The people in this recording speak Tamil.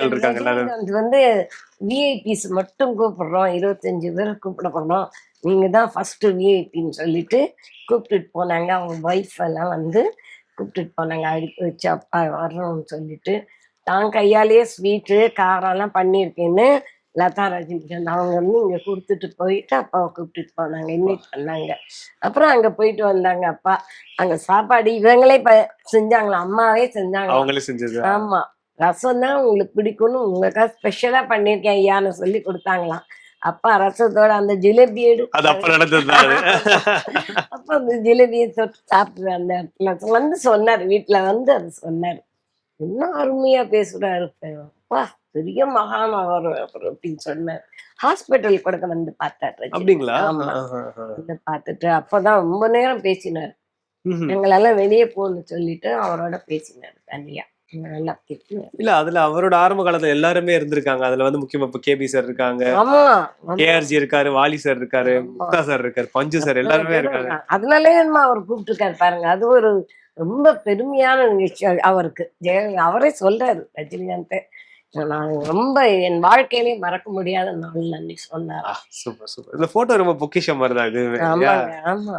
இருக்காங்க எல்லாரும். ரஜினிகாந்த் வந்து விஐபிஸ் மட்டும் கூப்பிடுறோம், 25 பேரை கூப்பிட போறோம், நீங்க தான் ஃபர்ஸ்ட் விஐபின்னு சொல்லிட்டு கூப்பிட்டுட்டு போனாங்க. அவங்க ஒய்ஃப் எல்லாம் வந்து கூப்பிட்டுட்டு போனாங்க, அடுப்பு வச்சு அப்பா வர்றோம்னு சொல்லிட்டு. தான் கையாலேயே ஸ்வீட்டு காரம் எல்லாம் பண்ணியிருக்கேன்னு லதா ரஜினிகாந்த் அவங்க வந்து இங்க கொடுத்துட்டு போயிட்டு அப்பாவை கூப்பிட்டுட்டு போனாங்க, இன்வைட் பண்ணாங்க. அப்புறம் அங்க போயிட்டு வந்தாங்க அப்பா. அங்க சாப்பாடு இவங்களே செஞ்சாங்களாம், அம்மாவே செஞ்சாங்களாம். அவங்களே செஞ்சது. ஆமா, ரசம் தான் உங்களுக்கு பிடிக்கும்னு உங்களுக்காக ஸ்பெஷலா பண்ணிருக்கேன் ஐயான்னு சொல்லி கொடுத்தாங்களாம். அப்பா ரசத்தோட அந்த ஜிலேபி அது எடுத்து அப்ப நடந்ததுதான் அது. அப்ப அந்த ஜிலேபியை தொட்டு சாப்பிட்டு அந்த இடத்துல வந்து சொன்னாரு, வீட்டுல வந்து அது சொன்னாரு. இன்னும் அருமையா பேசுறாரு, அப்பா பெரிய மகான் அவர் அப்படின்னு சொன்னார். ஹாஸ்பிட்டல் கூட வந்து பார்த்தாரு ரஜினி. அப்படிங்களா? ஆமா, ஆஹா. வந்து பார்த்துட்டு அப்பதான் ரொம்ப நேரம் பேசினார். ம்ஹும். எங்களெல்லாம் வெளியே போன்னு சொல்லிட்டு அவரோட பேசினார் தனியா. நல்லா திட்டினார். இல்ல அதுல அவரோட ஆரம்ப காலத்துல எல்லாருமே இருந்திருக்காங்க. அதுல வந்து முக்கியமா இப்ப கேபி சார் இருக்காங்க, ஆமா, ஆமா, கேஆர்ஜி இருக்காரு, வாலி சார் இருக்காரு, ஆமா. முக்தா சார் இருக்காரு, பஞ்சு சார் எல்லாருமே இருக்காங்க. அதனாலயே அவர் கூப்பிட்டுருக்காரு பாருங்க. அது ஒரு ரொம்ப பெருமையான நிகழ்ச்சி அவருக்கு. அவரே சொல்றாரு ரஜினிகாந்த், நான் ரொம்ப என் வாழ்க்கையிலே மறக்க முடியாத நாள் அன்னைக்கு சொன்னார். Super super. இந்த போட்டோ ரொம்ப பொக்கிஷம் மாதிரிதான் இதுவுமே. ஆமாங்க, ஆமா.